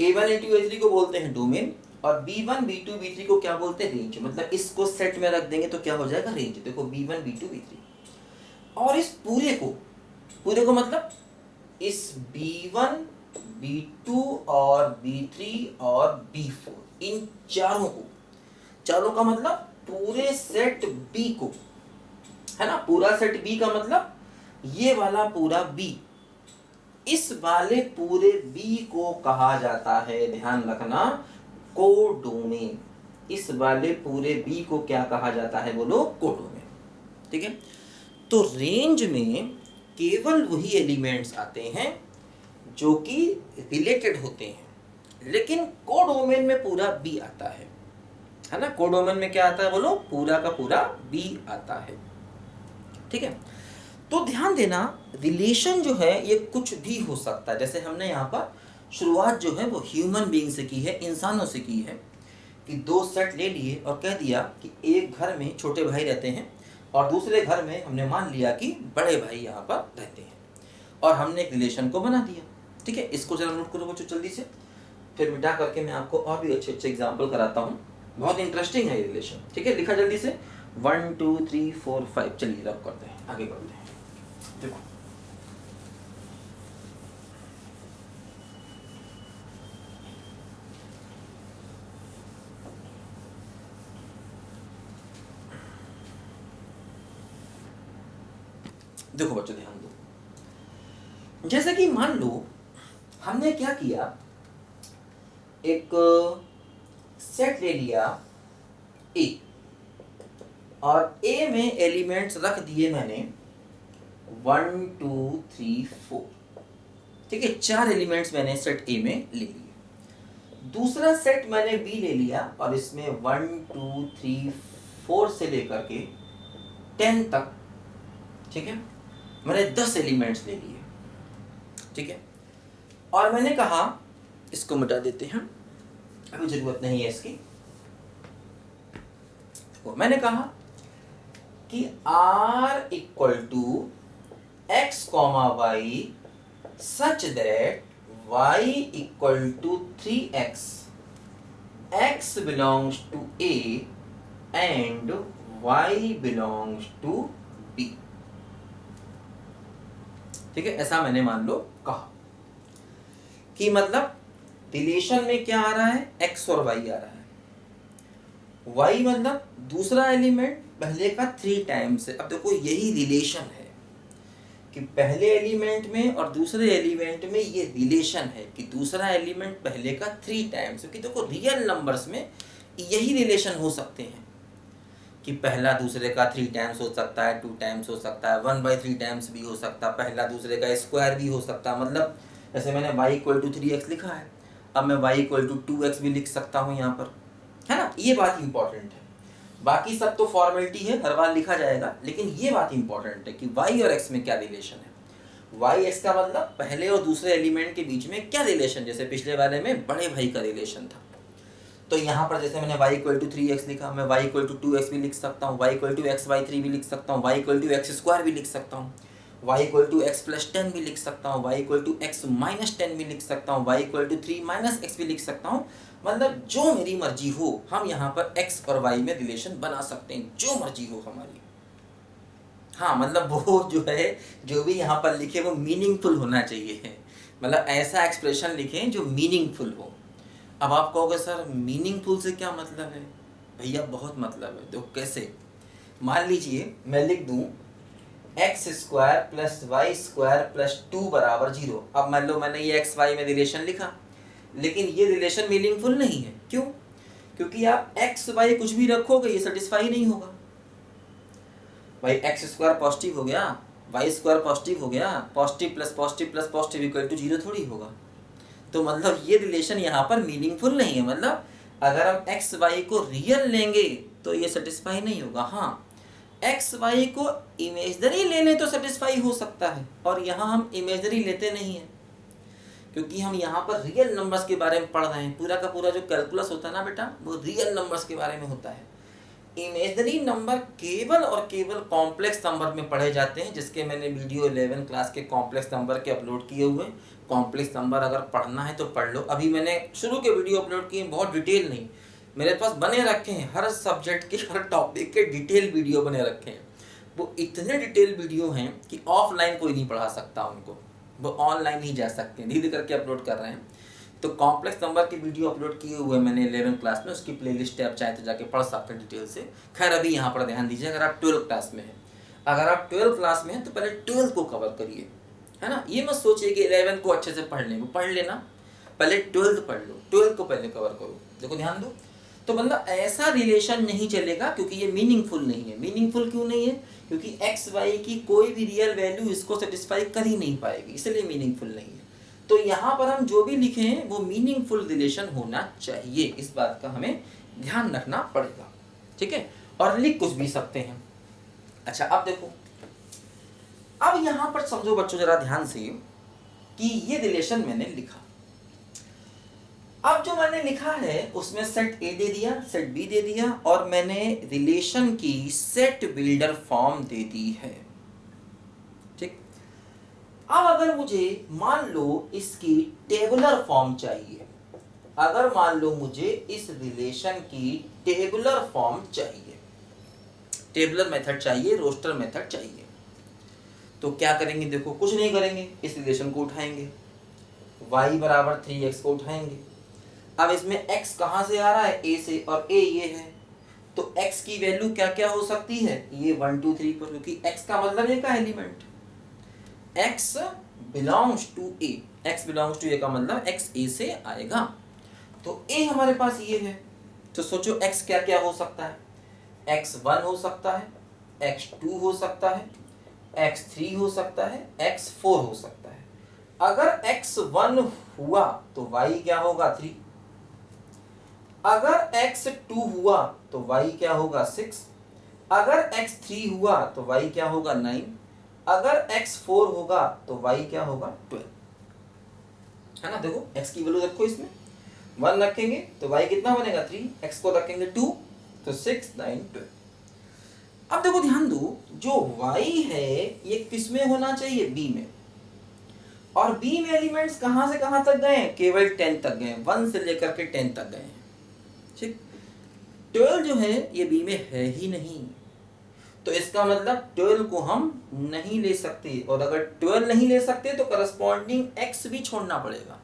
A1 into A3 को बोलते हैं डोमेन, और B1 B2 B3 को क्या बोलते हैं, रेंज। मतलब इसको सेट में रख देंगे तो क्या हो जाएगा, रेंज। देखो B1 B2 B3, और इस पूरे को मतलब इस B1 B2 और B3 और B4, इन चारों का मतलब पूरे सेट B को, है ना, पूरा सेट B का मतलब ये वाला पूरा B, इस वाले पूरे B को कहा जाता है, ध्यान रखना, कोडोमेन। इस वाले पूरे B को क्या कहा जाता है, बोलो, कोडोमेन। ठीक है, तो रेंज में केवल वही एलिमेंट्स आते हैं जो कि रिलेटेड होते हैं, लेकिन कोडोमेन में पूरा B आता है ना। कोडोमेन में क्या आता है, बोलो, पूरा का पूरा B आता है। ठीक है, तो ध्यान देना, रिलेशन जो है ये कुछ भी हो सकता है। जैसे हमने यहाँ पर शुरुआत जो है वो ह्यूमन बीइंग से की है, इंसानों से की है, कि दो सेट ले लिए और कह दिया कि एक घर में छोटे भाई रहते हैं और दूसरे घर में हमने मान लिया कि बड़े भाई यहाँ पर रहते हैं, और हमने एक रिलेशन को बना दिया। ठीक है, इसको जरा नोट करो बच्चों जल्दी से, फिर मिटा करके मैं आपको और भी अच्छे अच्छे एग्जाम्पल कराता हूँ। बहुत इंटरेस्टिंग है ये रिलेशन। ठीक है, लिखा जल्दी से, 1 2 3 4 5। चलिए रब करते हैं, आगे बढ़ते हैं। देखो, देखो बच्चों ध्यान दो, जैसे कि मान लो हमने क्या किया, एक सेट ले लिया ए, और ए में एलिमेंट्स रख दिए मैंने 1 2 3 4। ठीक है, 4 एलिमेंट्स मैंने सेट ए में ले लिए। दूसरा सेट मैंने बी ले लिया और इसमें 1 2 3 4 से लेकर के 10 तक, ठीक है, मैंने 10 एलिमेंट्स ले लिए। ठीक है, और मैंने कहा, इसको मिटा देते हैं, अभी जरूरत नहीं है इसकी। मैंने कहा कि R equal to x comma y such that y equal to 3x, x belongs to A and y belongs to B। ठीक है, ऐसा मैंने मान लो कहा कि मतलब रिलेशन में क्या आ रहा है, x और y आ रहा है। y मतलब दूसरा एलिमेंट पहले का 3 टाइम्स है। अब देखो यही रिलेशन है कि पहले एलिमेंट में और दूसरे एलिमेंट में ये रिलेशन है कि दूसरा एलिमेंट पहले का 3 टाइम्स, क्योंकि देखो रियल नंबर्स में यही रिलेशन हो सकते हैं कि पहला दूसरे का 3 टाइम्स हो सकता है, 2 टाइम्स हो सकता है, 1/3 टाइम्स भी हो सकता है, पहला दूसरे का स्क्वायर भी हो सकता है। मतलब जैसे मैंने y इक्वल टू 3x लिखा है, अब मैं y इक्वल टू 2x भी लिख सकता हूँ यहाँ पर, है ना। ये बात इंपॉर्टेंट है, बाकी सब तो फॉर्मेलिटी है, हर बार लिखा जाएगा, लेकिन ये बात इंपॉर्टेंट है कि y और x में क्या रिलेशन है। y x का मतलब पहले और दूसरे एलिमेंट के बीच में क्या रिलेशन, जैसे पिछले वाले में बड़े भाई का रिलेशन था, तो यहाँ पर जैसे मैंने y इक्वल टू 3x लिखा, मैं y इक्वल टू 2x भी लिख सकता हूँ, y इक्वल टू x/3 भी लिख सकता हूँ, y इक्वल टू x² भी लिख सकता हूँ, y इक्वल टू x+10 भी लिख सकता हूँ, y इक्वल टू x-10 भी लिख सकता हूँ, y इक्वल टू 3-x भी लिख सकता हूँ। मतलब जो मेरी मर्जी हो, हम यहाँ पर x और y में रिलेशन बना सकते हैं, जो मर्जी हो हमारी। हाँ, मतलब वो जो है, जो भी यहाँ पर लिखे वो मीनिंगफुल होना चाहिए, मतलब ऐसा एक्सप्रेशन लिखें जो मीनिंगफुल हो। अब आप कहोगे सर मीनिंगफुल से क्या मतलब है, भैया बहुत मतलब है। देखो कैसे, मान लीजिए मैं लिख दूं x² + y² + 2 = 0। अब मान लो मैंने ये x y में रिलेशन लिखा, लेकिन ये रिलेशन मीनिंगफुल नहीं है। क्यों? क्योंकि आप x y कुछ भी रखोगे ये सेटिस्फाई नहीं होगा। भाई x² पॉजिटिव हो गया, y² पॉजिटिव हो गया, positive plus positive plus positive equal to 0 थोड़ी होगा। तो मतलब ये रिलेशन यहाँ पर मीनिंगफुल नहीं है। मतलब अगर हम x y को रियल लेंगे तो ये सेटिस्फाई नहीं होगा। हाँ, x y को इमेजनरी ले लें तो सेटिस्फाई हो सकता है, और यहाँ हम इमेजनरी लेते नहीं हैं क्योंकि हम यहाँ पर रियल नंबर्स के बारे में पढ़ रहे हैं। पूरा का पूरा जो कैलकुलस होता है ना बेटा, वो रियल नंबर्स के बारे में होता है। इमेजिनरी नंबर केवल और केवल कॉम्प्लेक्स नंबर में पढ़े जाते हैं, जिसके मैंने वीडियो 11 क्लास के कॉम्प्लेक्स नंबर के अपलोड किए हुए। कॉम्प्लेक्स नंबर अगर पढ़ना है तो पढ़ लो। अभी मैंने शुरू के वीडियो अपलोड किए, बहुत डिटेल नहीं, मेरे पास बने रखे हैं हर सब्जेक्ट के, हर टॉपिक के डिटेल वीडियो बने रखे हैं। वो इतने डिटेल वीडियो हैं कि ऑफलाइन कोई नहीं पढ़ा सकता उनको, वो ऑनलाइन ही जा सकते हैं, धीरे करके अपलोड कर रहे हैं। तो कॉम्प्लेक्स नंबर की वीडियो अपलोड किए हुए मैंने 11 क्लास में, उसकी प्लेलिस्ट है, आप चाहे तो जाके पढ़ सकते हैं डिटेल से। खैर अभी यहाँ पर ध्यान दीजिए, अगर आप 12 क्लास में हैं, अगर आप 12 क्लास में हैं तो पहले 12 को कवर करिए, है ना। ये मत सोचिए कि 11 को अच्छे से पढ़ लें, वो पढ़ लेना, पहले 12 पढ़ लो, 12 को पहले कवर करो। देखो ध्यान दो, तो मतलब ऐसा रिलेशन नहीं चलेगा, क्योंकि ये मीनिंगफुल नहीं है। मीनिंगफुल क्यों नहीं है? क्योंकि एक्स वाई की कोई भी रियल वैल्यू इसको सेटिस्फाई कर ही नहीं पाएगी, इसलिए मीनिंगफुल नहीं है। तो यहाँ पर हम जो भी लिखे हैं वो मीनिंगफुल रिलेशन होना चाहिए, इस बात का हमें ध्यान रखना पड़ेगा, ठीक है। और लिख कुछ भी सकते हैं। अच्छा अब देखो, अब यहाँ पर समझो बच्चों जरा ध्यान से कि ये रिलेशन मैंने लिखा। अब जो मैंने लिखा है उसमें सेट ए दे दिया, सेट बी दे दिया, और मैंने रिलेशन की सेट बिल्डर फॉर्म दे दी है, ठीक। अब अगर मुझे मान लो इसकी टेबुलर फॉर्म चाहिए, अगर मान लो मुझे इस रिलेशन की टेबुलर फॉर्म चाहिए, टेबुलर मेथड चाहिए, रोस्टर मेथड चाहिए, तो क्या करेंगे? देखो कुछ नहीं करेंगे, इस रिलेशन को उठाएंगे, y बराबर 3x को उठाएंगे। अब इसमें x कहाँ से आ रहा है? a से, और a ये है, तो x की वैल्यू क्या क्या हो सकती है? ये 1 2 3 पर, क्योंकि x का मतलब a का element, x belongs to a, x belongs to a का मतलब x a से आएगा, तो a हमारे पास ये है। तो सोचो x क्या क्या हो सकता है? x1 हो सकता है, x2 हो सकता है, x3 हो सकता है, x4 हो सकता है। अगर x1 हुआ तो y क्या होगा? 3। अगर x2 हुआ तो y क्या होगा? 6। अगर x3 हुआ तो y क्या होगा? 9। अगर x4 होगा तो y क्या होगा? 12, है ना। देखो x की वैल्यू रखो, इसमें 1 रखेंगे तो y कितना बनेगा? 3, x को रखेंगे 2 तो 6 9 12। अब देखो ध्यान दो, जो y है ये किस में होना चाहिए? b में, और b में एलिमेंट्स कहां से कहां तक गए? केवल 10 तक गए, 1 से लेकर के 10 तक गए हैं, ठीक। 12 जो है ये b में है ही नहीं, तो इसका मतलब 12 को हम नहीं ले सकते, और अगर 12 नहीं ले सकते तो करस्पॉन्डिंग x भी छोड़ना पड़ेगा,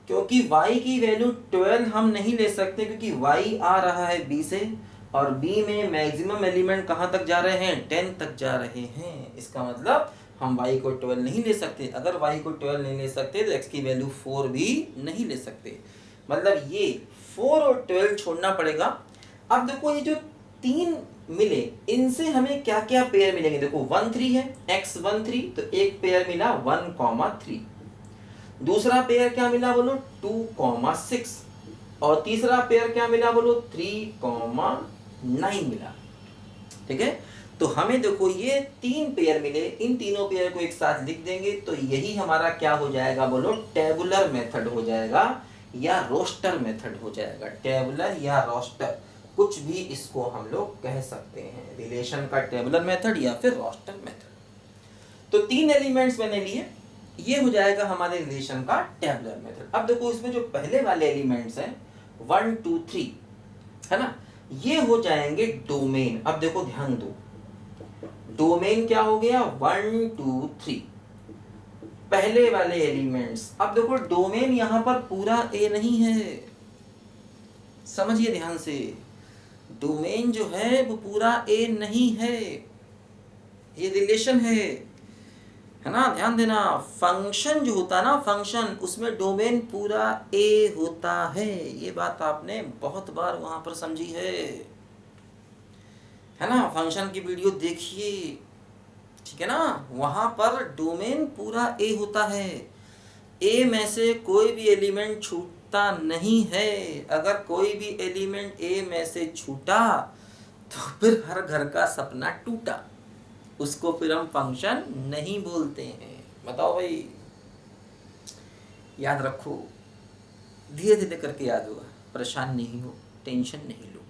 क्योंकि y की वैल्यू 12 हम नहीं ले सकते, क्योंकि y आ रहा है b से, और b में मैक्सिमम एलिमेंट कहाँ तक जा रहे हैं? 10 तक जा रहे हैं। इसका मतलब हम y को 12 नहीं ले सकते। अगर y को 12 नहीं ले सकते तो x की वैल्यू 4 भी नहीं ले सकते, मतलब ये 4 और 12 छोड़ना पड़ेगा। अब देखो ये जो 3 मिले, इनसे हमें क्या क्या पेयर मिलेंगे? देखो 1 3 है, x1 3, तो एक पेयर मिला 1 3, दूसरा पेयर क्या मिला बोलो? 2 6, और तीसरा पेयर क्या मिला बोलो? 3 9 मिला, ठीक है। तो हमें देखो ये 3 पेयर मिले, इन तीनों पेयर को एक साथ लिख देंगे तो यही हमारा क्या हो जाएगा बोलो? टेबुलर मेथड हो जाएगा, या रोस्टर मेथड हो जाएगा। टेबुलर या रोस्टर, कुछ भी इसको हम लोग कह सकते हैं, रिलेशन का टेबुलर मेथड या फिर रोस्टर मेथड। तो 3 एलिमेंट्स मैंने लिए, ये हो जाएगा हमारे रिलेशन का टेबुलर मेथड। अब देखो इसमें जो पहले वाले एलिमेंट्स हैं 1 2 3, है ना, ये हो जाएंगे डोमेन। अब देखो ध्यान दो, डोमेन क्या हो गया? 1 2 3 पहले वाले एलिमेंट्स। अब देखो डोमेन यहां पर पूरा ए नहीं है, समझिए ध्यान से, डोमेन जो है वो पूरा ए नहीं है, ये रिलेशन है ना, ध्यान देना। फंक्शन जो होता है ना, फंक्शन, उसमें डोमेन पूरा ए होता है, ये बात आपने बहुत बार वहां पर समझी है ना। फंक्शन की वीडियो देखिए, ठीक है ना, वहां पर डोमेन पूरा ए होता है, ए में से कोई भी एलिमेंट छूटता नहीं है। अगर कोई भी एलिमेंट ए में से छूटा तो फिर हर घर का सपना टूटा, उसको फिर हम फंक्शन नहीं बोलते हैं। बताओ भाई, याद रखो, धीरे धीरे करके याद होगा, परेशान नहीं हो, टेंशन नहीं लो,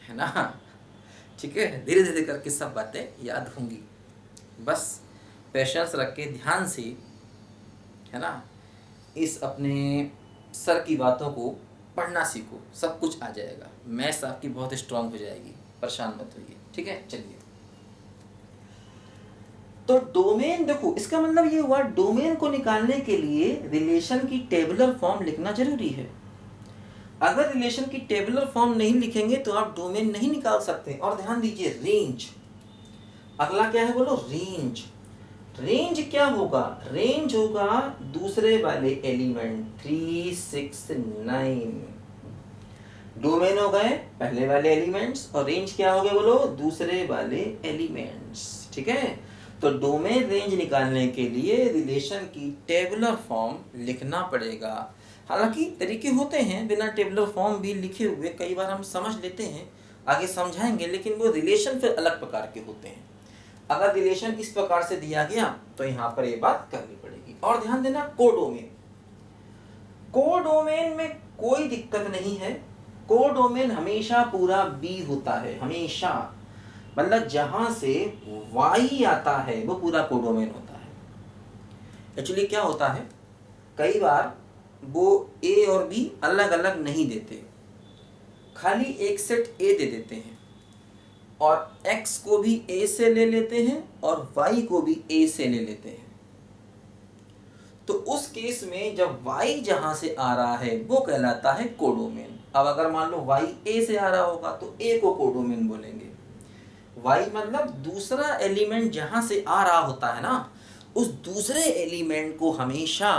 है ना। ठीक है, धीरे धीरे करके सब बातें याद होंगी, बस पेशेंस रख के ध्यान से, है ना, इस अपने सर की बातों को पढ़ना सीखो, सब कुछ आ जाएगा, मैथ्स आपकी बहुत स्ट्रांग हो जाएगी, परेशान मत होइए। ठीक है, चलिए। तो डोमेन देखो, इसका मतलब ये हुआ डोमेन को निकालने के लिए रिलेशन की टेबुलर फॉर्म लिखना जरूरी है। अगर रिलेशन की टेबुलर फॉर्म नहीं लिखेंगे तो आप डोमेन नहीं निकाल सकते। और ध्यान दीजिए, रेंज, अगला क्या है बोलो, रेंज। रेंज क्या होगा, रेंज होगा दूसरे वाले एलिमेंट 3, 6, 9। डोमेन हो गए पहले वाले एलिमेंट्स और रेंज क्या हो गए बोलो, दूसरे वाले एलिमेंट्स। ठीक है, तो डोमेन रेंज निकालने के लिए रिलेशन की टेबुलर फॉर्म लिखना पड़ेगा। हालांकि तरीके होते हैं बिना टेबुलर फॉर्म भी लिखे हुए, कई बार हम समझ लेते हैं, आगे समझाएंगे, लेकिन वो रिलेशन फिर अलग प्रकार के होते हैं। अगर रिलेशन इस प्रकार से दिया गया तो यहाँ पर ये बात करनी पड़ेगी। और ध्यान देना, कोडोमेन, कोडोमेन में कोई दिक्कत नहीं है। कोडोमेन हमेशा पूरा बी होता है, हमेशा, मतलब जहां से वाई आता है वो पूरा कोडोमेन होता है। एक्चुअली क्या होता है, कई बार वो ए और बी अलग अलग नहीं देते, खाली एक सेट ए दे देते हैं और x को भी a से ले लेते हैं और y को भी a से ले लेते हैं। तो उस केस में जब y जहां से आ रहा है वो कहलाता है कोडोमेन। अब अगर मान लो y a से आ रहा होगा तो a को कोडोमेन बोलेंगे। y मतलब दूसरा एलिमेंट जहां से आ रहा होता है ना, उस दूसरे एलिमेंट को हमेशा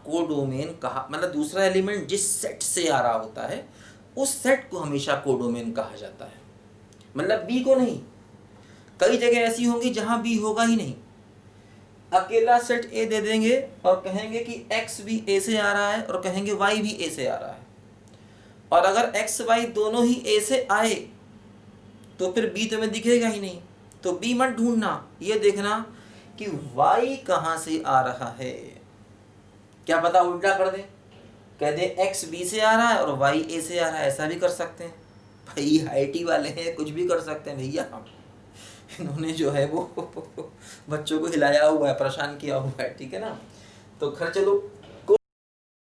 कोडोमेन कहा, मतलब दूसरा एलिमेंट जिस सेट से आ रहा होता है उस सेट को हमेशा कोडोमेन कहा जाता है, मतलब बी को नहीं। कई जगह ऐसी होंगी जहां बी होगा ही नहीं, अकेला सेट ए दे देंगे और कहेंगे कि एक्स भी ए से आ रहा है और कहेंगे वाई भी ए से आ रहा है। और अगर एक्स वाई दोनों ही ए से आए तो फिर बी तुम्हें दिखेगा ही नहीं। तो बी मत ढूंढना, ये देखना कि वाई कहां से आ रहा है। क्या पता उल्टा कर दे, कह दे एक्स बी से आ रहा है और वाई ए से आ रहा है, ऐसा भी कर सकते हैं। भाई आईटी वाले हैं, कुछ भी कर सकते हैं भैया। इन्होंने जो है वो बच्चों को हिलाया हुआ है, परेशान किया हुआ है, ठीक है ना। तो खैर चलो,